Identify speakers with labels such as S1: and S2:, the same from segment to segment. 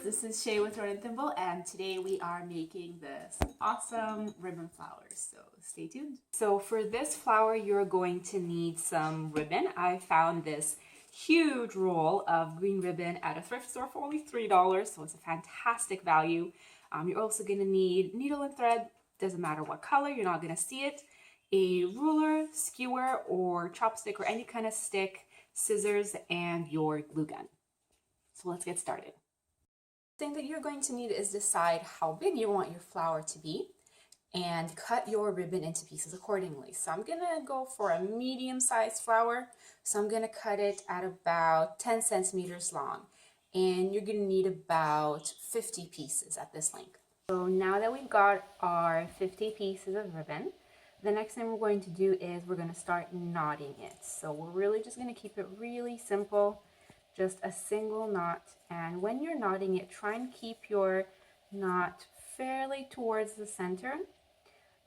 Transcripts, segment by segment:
S1: this is Shay with Thread and Thimble, and today we are making this awesome ribbon flowers, so stay tuned. So for this flower, you're going to need some ribbon. I found this huge roll of green ribbon at a thrift store for only $3, so it's a fantastic value. You're also going to need needle and thread, doesn't matter what color, you're not going to see it, a ruler, skewer, or chopstick, or any kind of stick, scissors, and your glue gun. So let's get started. The thing that you're going to need is decide how big you want your flower to be and cut your ribbon into pieces accordingly. So I'm gonna go for a medium-sized flower. So I'm gonna cut it at about 10 centimeters long. And you're gonna need about 50 pieces at this length. So now that we've got our 50 pieces of ribbon, the next thing we're going to do is we're gonna start knotting it. So we're really just gonna keep it really simple. Just a single knot, and when you're knotting it, try and keep your knot fairly towards the center.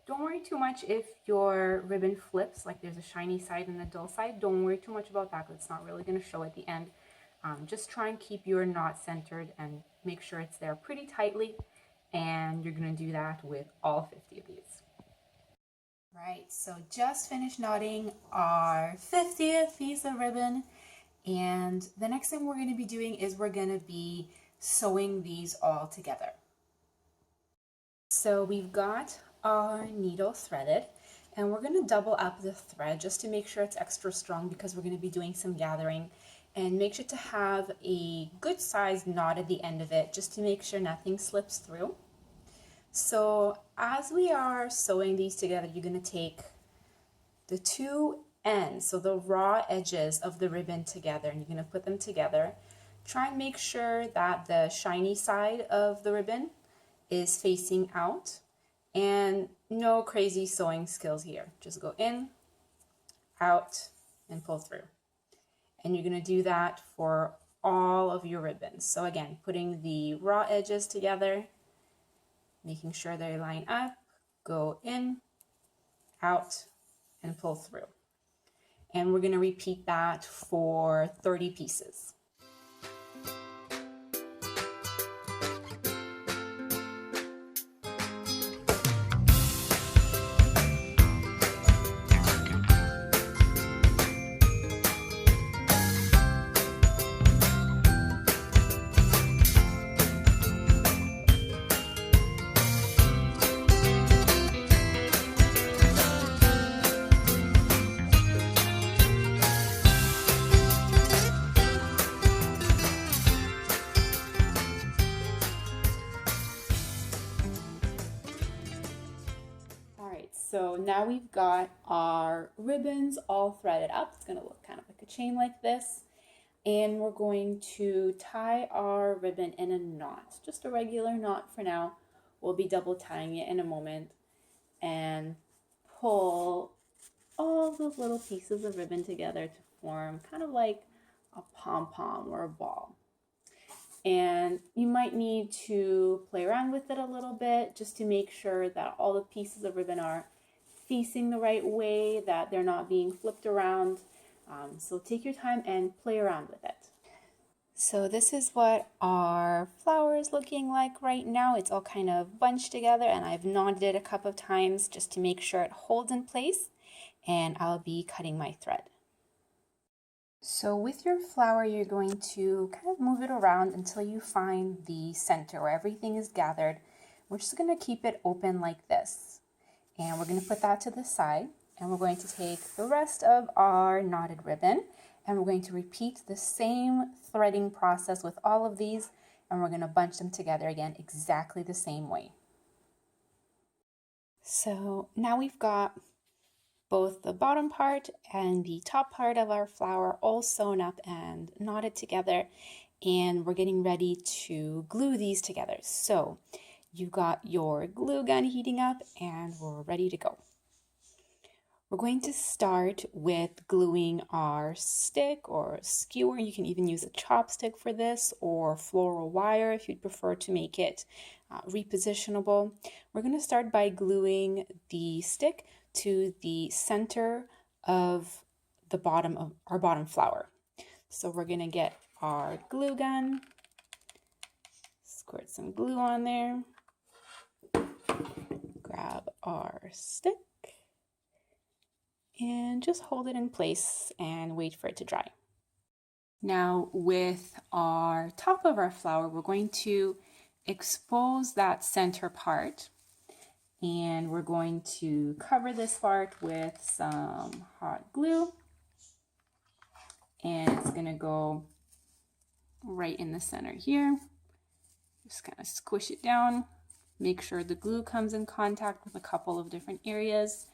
S1: Don't worry too much if your ribbon flips, like there's a shiny side and a dull side. Don't worry too much about that because it's not really going to show at the end. Just try and keep your knot centered and make sure it's there pretty tightly, and you're going to do that with all 50 of these. Right, so just finished knotting our 50th piece of ribbon. And the next thing we're going to be doing is we're going to be sewing these all together. So we've got our needle threaded, and we're going to double up the thread just to make sure it's extra strong because we're going to be doing some gathering. And make sure to have a good sized knot at the end of it just to make sure nothing slips through. So as we are sewing these together, you're going to take the two ends, so the raw edges of the ribbon together, and you're going to put them together. Try and make sure that the shiny side of the ribbon is facing out, and no crazy sewing skills here. Just go in, out, and pull through. And you're going to do that for all of your ribbons. So again, putting the raw edges together, making sure they line up, go in, out, and pull through. And we're going to repeat that for 30 pieces. So now we've got our ribbons all threaded up. It's going to look kind of like a chain like this. And we're going to tie our ribbon in a knot, just a regular knot for now. We'll be double tying it in a moment and pull all those little pieces of ribbon together to form kind of like a pom-pom or a ball. And you might need to play around with it a little bit just to make sure that all the pieces of ribbon are facing the right way, that they're not being flipped around. So take your time and play around with it. So this is what our flower is looking like right now. It's all kind of bunched together, and I've knotted it a couple of times just to make sure it holds in place, and I'll be cutting my thread. So with your flower, you're going to kind of move it around until you find the center where everything is gathered. We're just going to keep it open like this. And we're going to put that to the side. And we're going to take the rest of our knotted ribbon, and we're going to repeat the same threading process with all of these. And we're going to bunch them together again exactly the same way. So now we've got both the bottom part and the top part of our flower all sewn up and knotted together, and we're getting ready to glue these together. So you've got your glue gun heating up, and we're ready to go. We're going to start with gluing our stick or skewer. You can even use a chopstick for this, or floral wire if you'd prefer to make it repositionable. We're going to start by gluing the stick to the center of the bottom of our bottom flower. So we're going to get our glue gun, Squirt some glue on there. Grab our stick and just hold it in place and wait for it to dry. Now with our top of our flower, we're going to expose that center part, and we're going to cover this part with some hot glue, and it's going to go right in the center here. Just kind of squish it down, make sure the glue comes in contact with a couple of different areas,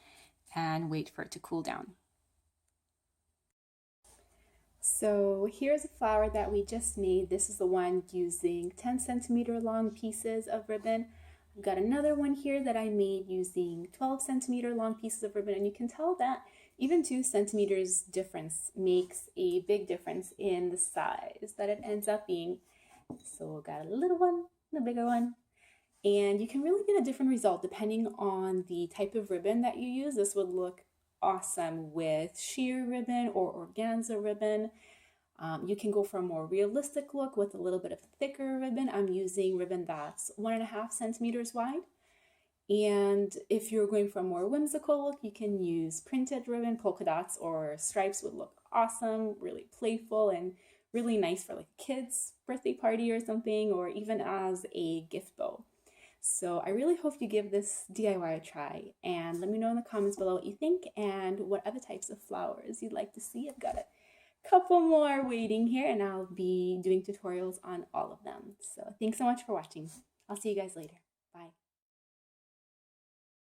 S1: and wait for it to cool down. So here's a flower that we just made. This is the one using 10 centimeter long pieces of ribbon. I've got another one here that I made using 12 centimeter long pieces of ribbon, and you can tell that even 2 centimeters difference makes a big difference in the size that it ends up being. So we've got a little one and a bigger one, and you can really get a different result depending on the type of ribbon that you use. This would look awesome with sheer ribbon or organza ribbon. You can go for a more realistic look with a little bit of thicker ribbon. I'm using ribbon that's 1.5 centimeters wide. And if you're going for a more whimsical look, you can use printed ribbon. Polka dots or stripes would look awesome, really playful and really nice for like a kid's birthday party or something, or even as a gift bow. So I really hope you give this DIY a try, and let me know in the comments below what you think and what other types of flowers you'd like to see. I've got a couple more waiting here, and I'll be doing tutorials on all of them. So thanks so much for watching. I'll see you guys later.